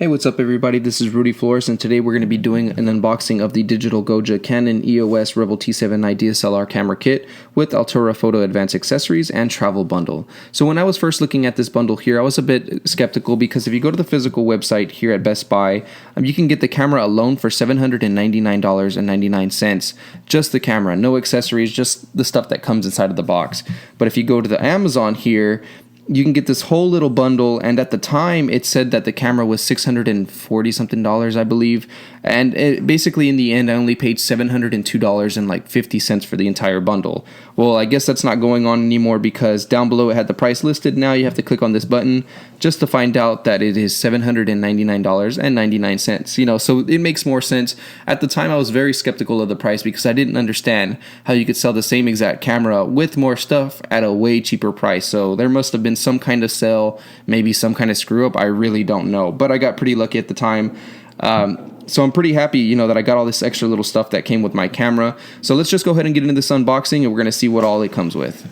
Hey, what's up everybody? This is Rudy Flores, and today we're going to be doing an unboxing of the Digital Goja Canon EOS Rebel T7i DSLR camera kit with Altura Photo Advanced Accessories and Travel Bundle. So when I was first looking at this bundle here, I was a bit skeptical because if you go to the physical website here at Best Buy, you can get the camera alone for $799.99. Just the camera, no accessories, just the stuff that comes inside of the box. But if you go to the Amazon here, you can get this whole little bundle, and at the time it said that the camera was $640 something, I believe, and basically in the end I only paid $702.50 for the entire bundle. Well, I guess that's not going on anymore because down below it had the price listed. Now you have to click on this button just to find out that it is $799.99. You know, so it makes more sense. At the time I was very skeptical of the price because I didn't understand how you could sell the same exact camera with more stuff at a way cheaper price. So there must have been some kind of sale, maybe some kind of screw up. I really don't know, but I got pretty lucky at the time. So I'm pretty happy, you know, that I got all this extra little stuff that came with my camera. So let's just go ahead and get into this unboxing, and we're going to see what all it comes with.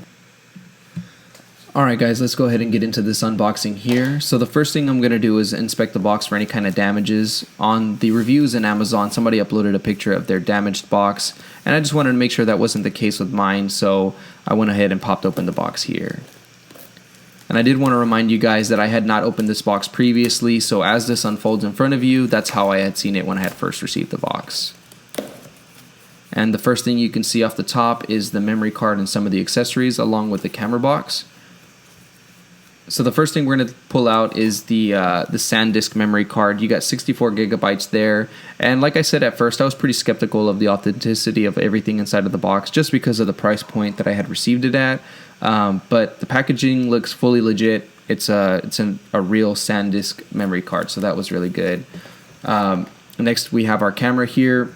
Alright guys, let's go ahead and get into this unboxing here. So the first thing I'm going to do is inspect the box for any kind of damages. On the reviews in Amazon, somebody uploaded a picture of their damaged box, and I just wanted to make sure that wasn't the case with mine, so I went ahead and popped open the box here. And I did want to remind you guys that I had not opened this box previously, so as this unfolds in front of you, that's how I had seen it when I had first received the box. And the first thing you can see off the top is the memory card and some of the accessories along with the camera box. So the first thing we're going to pull out is the SanDisk memory card. You got 64 gigabytes there, and like I said at first, I was pretty skeptical of the authenticity of everything inside of the box just because of the price point that I had received it at. But the packaging looks fully legit. It's a real SanDisk memory card, so that was really good. Next we have our camera here.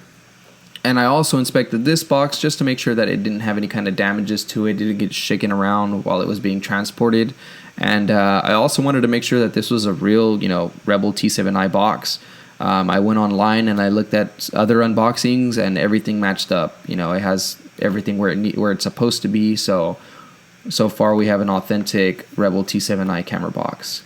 And I also inspected this box just to make sure that it didn't have any kind of damages to it. It didn't get shaken around while it was being transported. And I also wanted to make sure that this was a real, you know, Rebel T7i box. I went online and I looked at other unboxings, and everything matched up. You know, it has everything where it's supposed to be. So far we have an authentic Rebel T7i camera box.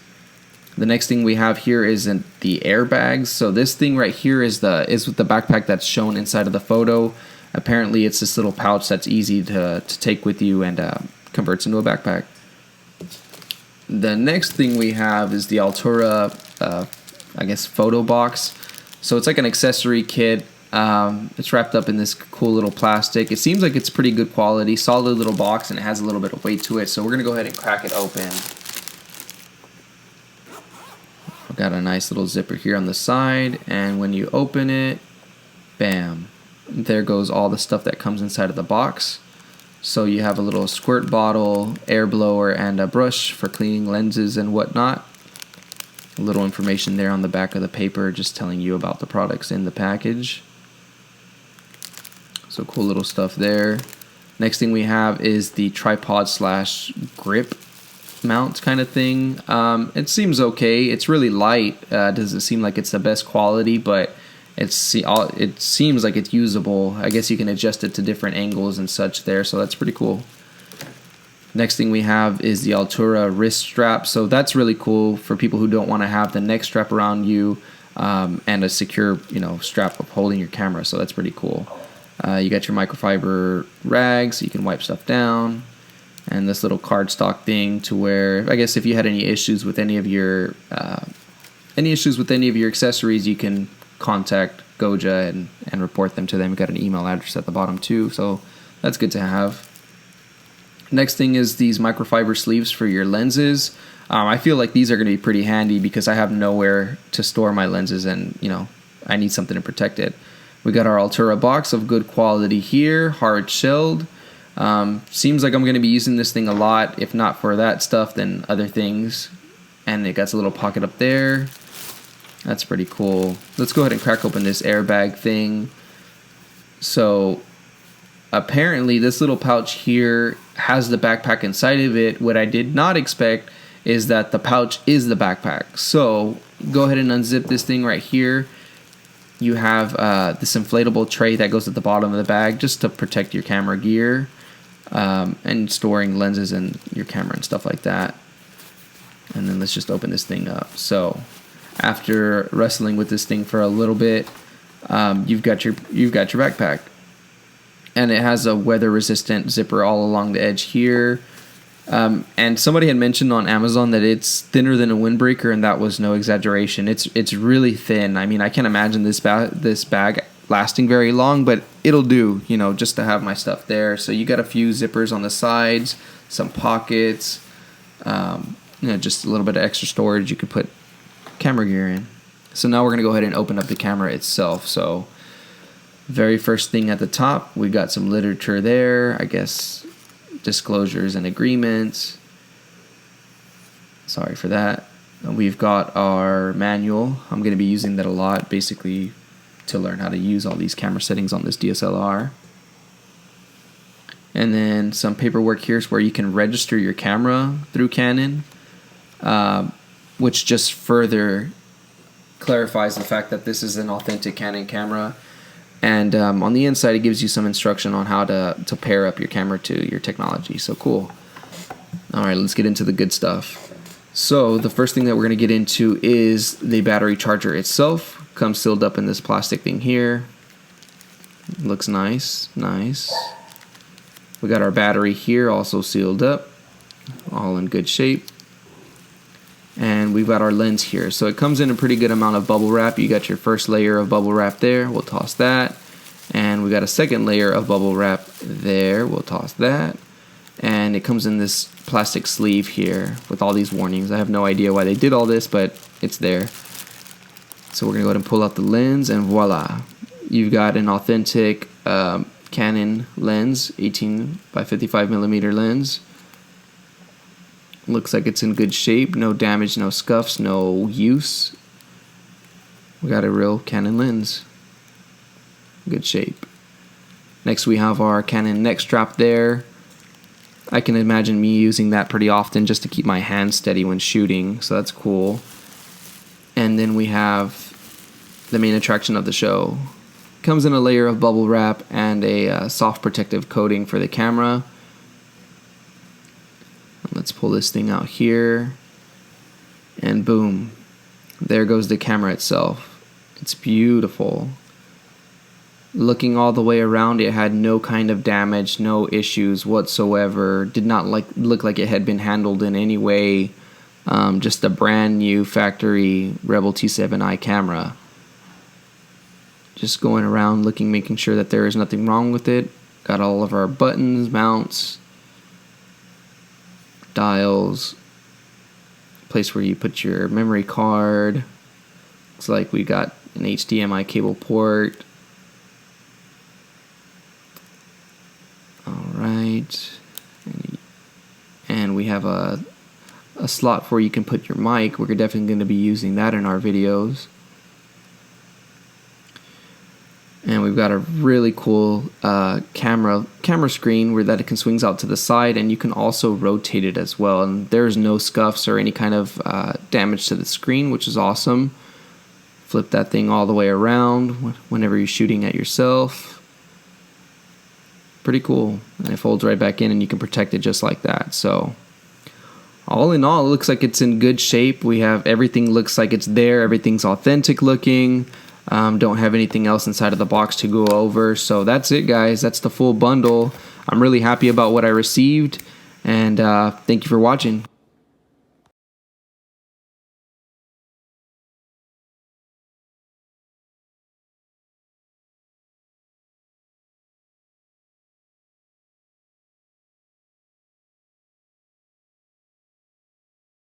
The next thing we have here is the airbags. So this thing right here is with the backpack that's shown inside of the photo. Apparently it's this little pouch that's easy to take with you and converts into a backpack. The next thing we have is the Altura, I guess, photo box. So it's like an accessory kit. It's wrapped up in this cool little plastic. It seems like it's pretty good quality, solid little box, and it has a little bit of weight to it. So we're gonna go ahead and crack it open. We've got a nice little zipper here on the side, and when you open it, bam, there goes all the stuff that comes inside of the box. So you have a little squirt bottle, air blower, and a brush for cleaning lenses and whatnot. A little information there on the back of the paper just telling you about the products in the package. So cool little stuff there. Next thing we have is the tripod / grip mount kind of thing. It seems okay. It's really light. Doesn't seem like it's the best quality, but it seems like it's usable. I guess you can adjust it to different angles and such there, so that's pretty cool. Next thing we have is the Altura wrist strap. So that's really cool for people who don't want to have the neck strap around you and a secure, you know, strap of holding your camera. So that's pretty cool. You got your microfiber rags, so you can wipe stuff down, and this little cardstock thing to where, I guess, if you had any issues with any of your accessories, you can contact Goja and report them to them. You got an email address at the bottom too, so that's good to have. Next thing is these microfiber sleeves for your lenses. I feel like these are going to be pretty handy because I have nowhere to store my lenses, and you know, I need something to protect it. We got our Altura box of good quality here, hard shelled. Seems like I'm going to be using this thing a lot, if not for that stuff, then other things. And it got a little pocket up there. That's pretty cool. Let's go ahead and crack open this airbag thing. So apparently this little pouch here has the backpack inside of it. What I did not expect is that the pouch is the backpack. So go ahead and unzip this thing right here. You have this inflatable tray that goes at the bottom of the bag just to protect your camera gear and storing lenses and your camera and stuff like that. And then let's just open this thing up. So after wrestling with this thing for a little bit, you've got your backpack, and it has a weather resistant zipper all along the edge here. And somebody had mentioned on Amazon that it's thinner than a windbreaker, and that was no exaggeration. It's really thin. I mean, I can't imagine this bag lasting very long, but it'll do, you know, just to have my stuff there. So you got a few zippers on the sides, some pockets, you know, just a little bit of extra storage you could put camera gear in. So now we're gonna go ahead and open up the camera itself. So very first thing at the top, we got some literature there, I guess disclosures and agreements. Sorry for that. And we've got our manual. I'm gonna be using that a lot, basically to learn how to use all these camera settings on this DSLR. And then some paperwork here is where you can register your camera through Canon, which just further clarifies the fact that this is an authentic Canon camera. And on the inside, it gives you some instruction on how to pair up your camera to your technology. So cool. All right, let's get into the good stuff. So the first thing that we're going to get into is the battery charger itself. Comes sealed up in this plastic thing here. Looks nice, nice. We got our battery here also sealed up, all in good shape. And we've got our lens here. So it comes in a pretty good amount of bubble wrap. You got your first layer of bubble wrap there. We'll toss that. And we got a second layer of bubble wrap there. We'll toss that. And it comes in this plastic sleeve here with all these warnings. I have no idea why they did all this, but it's there. So we're going to go ahead and pull out the lens, and voila. You've got an authentic Canon lens, 18-55mm lens. Looks like it's in good shape, no damage, no scuffs, no use. We got a real Canon lens. Good shape. Next we have our Canon neck strap there. I can imagine me using that pretty often just to keep my hand steady when shooting, so that's cool. And then we have the main attraction of the show. Comes in a layer of bubble wrap and a soft protective coating for the camera. Let's pull this thing out here, and boom, there goes the camera itself. It's beautiful. Looking all the way around, it had no kind of damage, no issues whatsoever. Did not look like it had been handled in any way. Just a brand new factory Rebel T7i camera. Just going around looking, making sure that there is nothing wrong with it. Got all of our buttons, mounts, dials, place where you put your memory card. Looks like we got an HDMI cable port. Alright. And we have a slot where you can put your mic. We're definitely going to be using that in our videos. And we've got a really cool camera screen where that it can swings out to the side, and you can also rotate it as well. And there's no scuffs or any kind of damage to the screen, which is awesome. Flip that thing all the way around whenever you're shooting at yourself. Pretty cool. And it folds right back in, and you can protect it just like that. So all in all, it looks like it's in good shape. We have everything looks like it's there. Everything's authentic looking. Don't have anything else inside of the box to go over. So that's it, guys. That's the full bundle. I'm really happy about what I received, and thank you for watching.